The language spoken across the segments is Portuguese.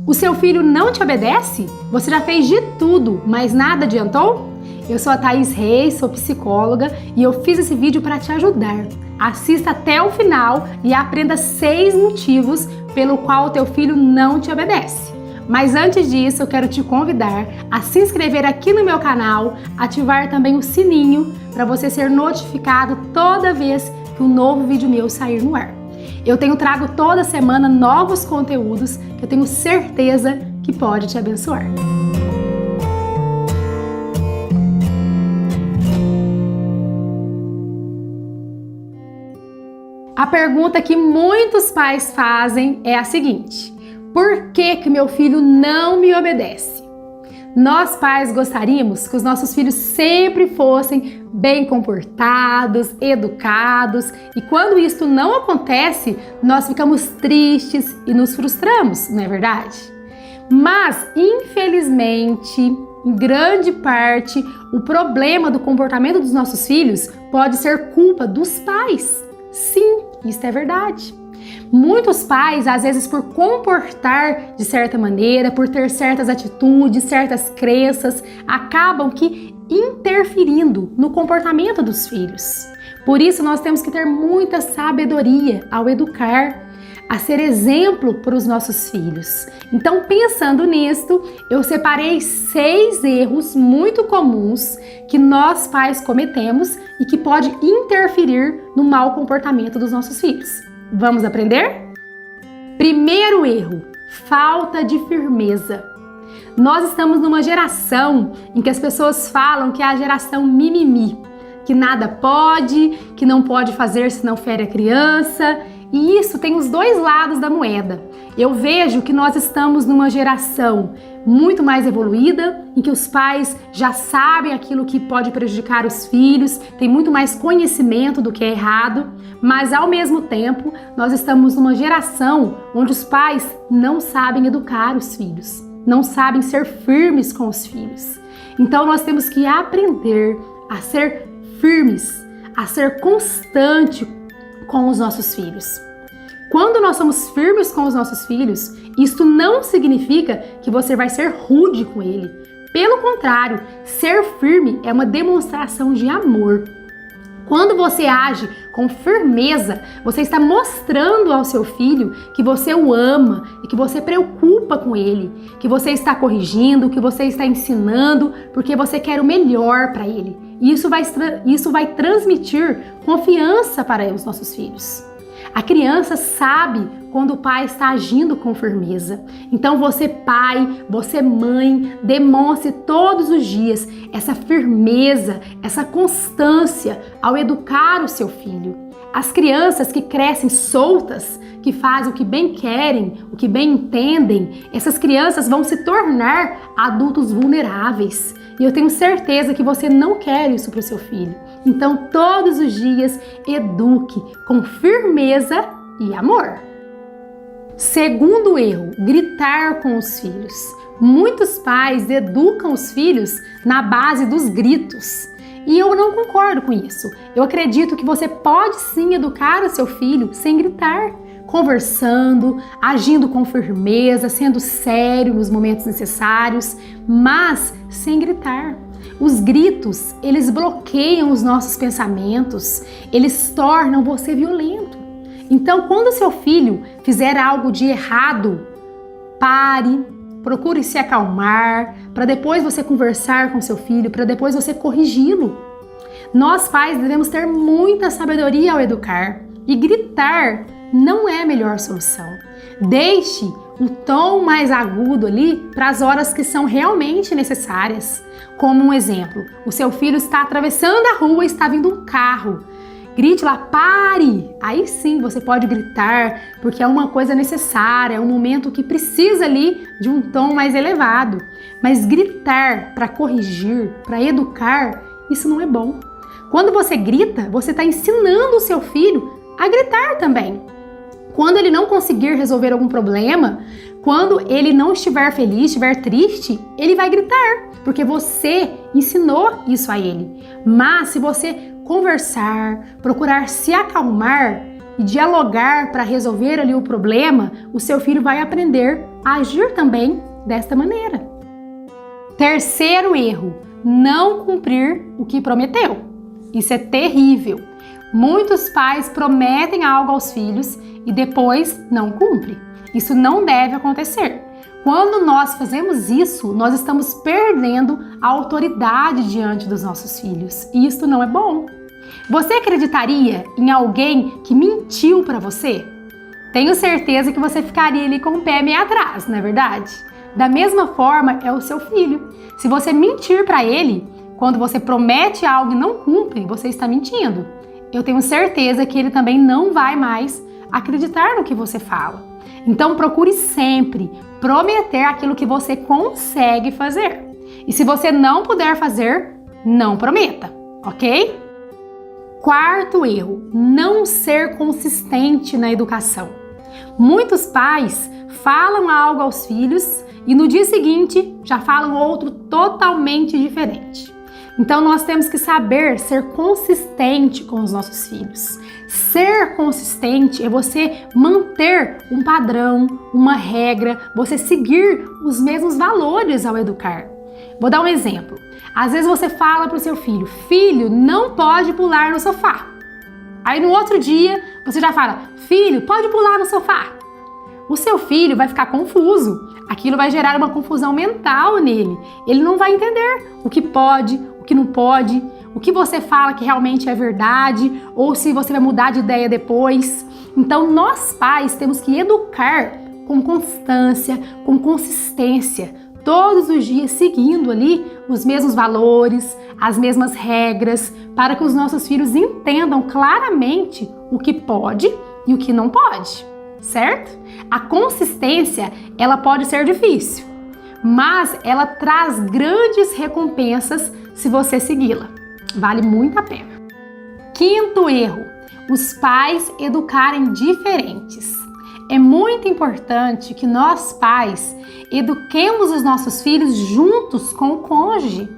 O seu filho não te obedece? Você já fez de tudo, mas nada adiantou? Eu sou a Thaís Reis, sou psicóloga e eu fiz esse vídeo para te ajudar. Assista até o final e aprenda 6 motivos pelo qual o teu filho não te obedece. Mas antes disso, eu quero te convidar a se inscrever aqui no meu canal, ativar também o sininho para você ser notificado toda vez que um novo vídeo meu sair no ar. Eu tenho trago toda semana novos conteúdos que eu tenho certeza que pode te abençoar. A pergunta que muitos pais fazem é a seguinte: por que meu filho não me obedece? Nós pais gostaríamos que os nossos filhos sempre fossem bem comportados, educados, e quando isso não acontece, nós ficamos tristes e nos frustramos, não é verdade? Mas, infelizmente, em grande parte, o problema do comportamento dos nossos filhos pode ser culpa dos pais. Sim, isso é verdade. Muitos pais, às vezes por comportar de certa maneira, por ter certas atitudes, certas crenças, acabam que interferindo no comportamento dos filhos. Por isso nós temos que ter muita sabedoria ao educar, a ser exemplo para os nossos filhos. Então, pensando nisto, eu separei 6 erros muito comuns que nós pais cometemos e que pode interferir no mau comportamento dos nossos filhos. Vamos aprender? Primeiro erro: falta de firmeza. Nós estamos numa geração em que as pessoas falam que é a geração mimimi, que nada pode, que não pode fazer se não fere a criança. E isso tem os dois lados da moeda. Eu vejo que nós estamos numa geração muito mais evoluída, em que os pais já sabem aquilo que pode prejudicar os filhos, tem muito mais conhecimento do que é errado, mas ao mesmo tempo nós estamos numa geração onde os pais não sabem educar os filhos, não sabem ser firmes com os filhos. Então nós temos que aprender a ser firmes, a ser constante com os nossos filhos. Quando nós somos firmes com os nossos filhos, isso não significa que você vai ser rude com ele. Pelo contrário, ser firme é uma demonstração de amor. Quando você age com firmeza, você está mostrando ao seu filho que você o ama e que você preocupa com ele, que você está corrigindo, que você está ensinando, porque você quer o melhor para ele. E isso vai transmitir confiança para os nossos filhos. A criança sabe quando o pai está agindo com firmeza. Então você pai, você mãe, demonstre todos os dias essa firmeza, essa constância ao educar o seu filho. As crianças que crescem soltas, que fazem o que bem querem, o que bem entendem, essas crianças vão se tornar adultos vulneráveis. E eu tenho certeza que você não quer isso para o seu filho. Então, todos os dias, eduque com firmeza e amor. Segundo erro: gritar com os filhos. Muitos pais educam os filhos na base dos gritos. E eu não concordo com isso. Eu acredito que você pode sim educar o seu filho sem gritar, conversando, agindo com firmeza, sendo sério nos momentos necessários, mas sem gritar. Os gritos, eles bloqueiam os nossos pensamentos, eles tornam você violento. Então, quando seu filho fizer algo de errado, pare, procure se acalmar, para depois você conversar com seu filho, para depois você corrigi-lo. Nós pais devemos ter muita sabedoria ao educar, e gritar não é a melhor solução. Deixe o tom mais agudo ali para as horas que são realmente necessárias. Como um exemplo, o seu filho está atravessando a rua e está vindo um carro. Grite lá: pare! Aí sim você pode gritar, porque é uma coisa necessária, é um momento que precisa ali de um tom mais elevado. Mas gritar para corrigir, para educar, isso não é bom. Quando você grita, você está ensinando o seu filho a gritar também. Quando ele não conseguir resolver algum problema, quando ele não estiver feliz, estiver triste, ele vai gritar, porque você ensinou isso a ele. Mas se você conversar, procurar se acalmar, e dialogar para resolver ali o problema, o seu filho vai aprender a agir também desta maneira. Terceiro erro, não cumprir o que prometeu. Isso é terrível. Muitos pais prometem algo aos filhos e depois não cumprem. Isso não deve acontecer. Quando nós fazemos isso, nós estamos perdendo a autoridade diante dos nossos filhos. E isso não é bom. Você acreditaria em alguém que mentiu para você? Tenho certeza que você ficaria ali com o pé meio atrás, não é verdade? Da mesma forma é o seu filho. Se você mentir para ele, quando você promete algo e não cumpre, você está mentindo. Eu tenho certeza que ele também não vai mais acreditar no que você fala. Então procure sempre prometer aquilo que você consegue fazer. E se você não puder fazer, não prometa, ok? Quarto erro, não ser consistente na educação. Muitos pais falam algo aos filhos e no dia seguinte já falam outro totalmente diferente. Então nós temos que saber ser consistente com os nossos filhos. Ser consistente é você manter um padrão, uma regra, você seguir os mesmos valores ao educar. Vou dar um exemplo. Às vezes você fala para o seu filho, filho, não pode pular no sofá. Aí no outro dia você já fala, filho, pode pular no sofá. O seu filho vai ficar confuso. Aquilo vai gerar uma confusão mental nele. Ele não vai entender o que pode, o que não pode, o que você fala que realmente é verdade, ou se você vai mudar de ideia depois. Então nós pais temos que educar com constância, com consistência, todos os dias seguindo ali os mesmos valores, as mesmas regras, para que os nossos filhos entendam claramente o que pode e o que não pode, certo? A consistência, ela pode ser difícil, mas ela traz grandes recompensas se você segui-la. Vale muito a pena. Quinto erro, os pais educarem diferentes. É muito importante que nós pais eduquemos os nossos filhos juntos com o cônjuge.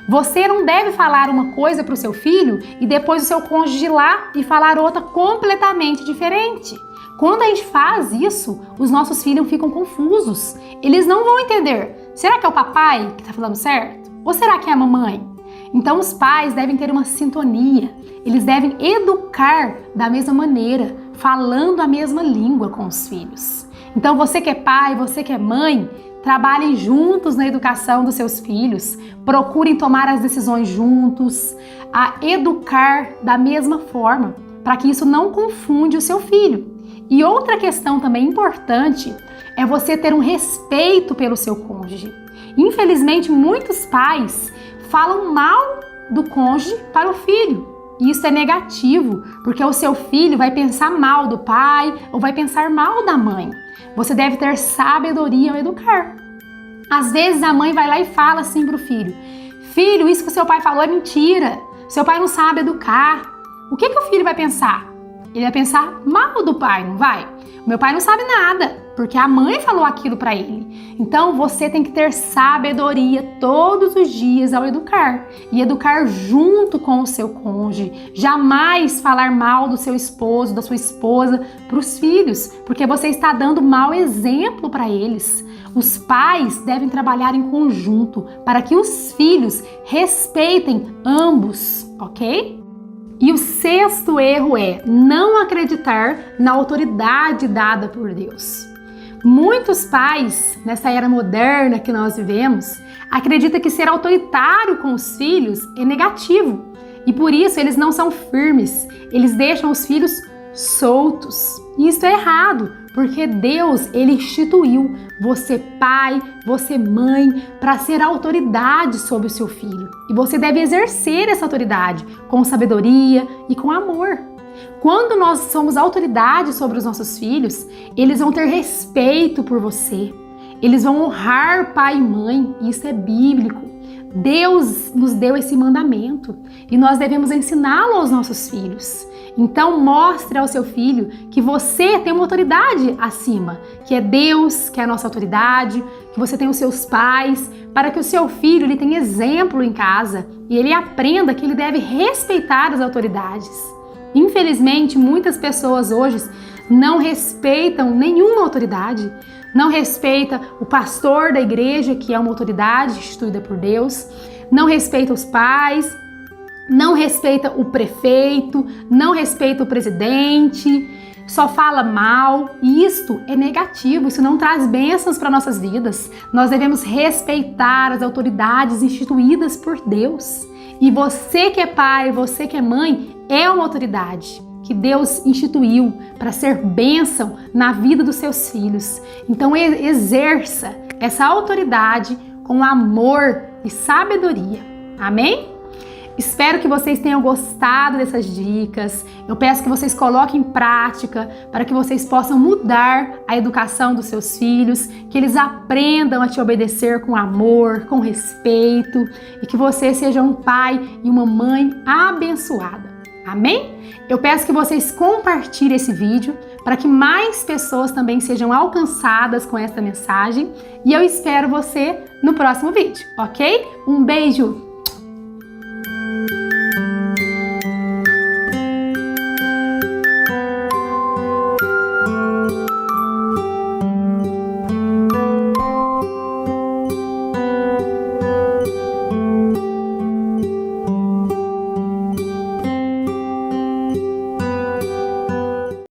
Você não deve falar uma coisa para o seu filho e depois o seu cônjuge ir lá e falar outra completamente diferente. Quando a gente faz isso, os nossos filhos ficam confusos. Eles não vão entender. Será que é o papai que está falando certo? Ou será que é a mamãe? Então os pais devem ter uma sintonia. Eles devem educar da mesma maneira, falando a mesma língua com os filhos. Então você que é pai, você que é mãe, trabalhem juntos na educação dos seus filhos, procurem tomar as decisões juntos, a educar da mesma forma, para que isso não confunde o seu filho. E outra questão também importante é você ter um respeito pelo seu cônjuge. Infelizmente, muitos pais falam mal do cônjuge para o filho. E isso é negativo, porque o seu filho vai pensar mal do pai ou vai pensar mal da mãe. Você deve ter sabedoria ao educar. Às vezes a mãe vai lá e fala assim para o filho, filho, isso que o seu pai falou é mentira, seu pai não sabe educar. O que o filho vai pensar? Ele vai pensar mal do pai, não vai? O meu pai não sabe nada, porque a mãe falou aquilo para ele. Então você tem que ter sabedoria todos os dias ao educar. E educar junto com o seu cônjuge. Jamais falar mal do seu esposo, da sua esposa para os filhos, porque você está dando mau exemplo para eles. Os pais devem trabalhar em conjunto para que os filhos respeitem ambos, ok? E o sexto erro é não acreditar na autoridade dada por Deus. Muitos pais, nessa era moderna que nós vivemos, acreditam que ser autoritário com os filhos é negativo. E por isso eles não são firmes, eles deixam os filhos soltos. E isso é errado, porque Deus, ele instituiu você pai, você mãe, para ser autoridade sobre o seu filho. E você deve exercer essa autoridade com sabedoria e com amor. Quando nós somos autoridade sobre os nossos filhos, eles vão ter respeito por você. Eles vão honrar pai e mãe, isso é bíblico. Deus nos deu esse mandamento e nós devemos ensiná-lo aos nossos filhos. Então mostre ao seu filho que você tem uma autoridade acima, que é Deus, que é a nossa autoridade, que você tem os seus pais, para que o seu filho ele tenha exemplo em casa e ele aprenda que ele deve respeitar as autoridades. Infelizmente, muitas pessoas hoje não respeitam nenhuma autoridade, não respeita o pastor da igreja, que é uma autoridade instituída por Deus, não respeita os pais, não respeita o prefeito, não respeita o presidente, só fala mal, e isto é negativo, isso não traz bênçãos para nossas vidas. Nós devemos respeitar as autoridades instituídas por Deus. E você que é pai, você que é mãe, é uma autoridade que Deus instituiu para ser bênção na vida dos seus filhos. Então exerça essa autoridade com amor e sabedoria. Amém? Espero que vocês tenham gostado dessas dicas. Eu peço que vocês coloquem em prática para que vocês possam mudar a educação dos seus filhos, que eles aprendam a te obedecer com amor, com respeito e que você seja um pai e uma mãe abençoada. Amém? Eu peço que vocês compartilhem esse vídeo para que mais pessoas também sejam alcançadas com esta mensagem e eu espero você no próximo vídeo, ok? Um beijo!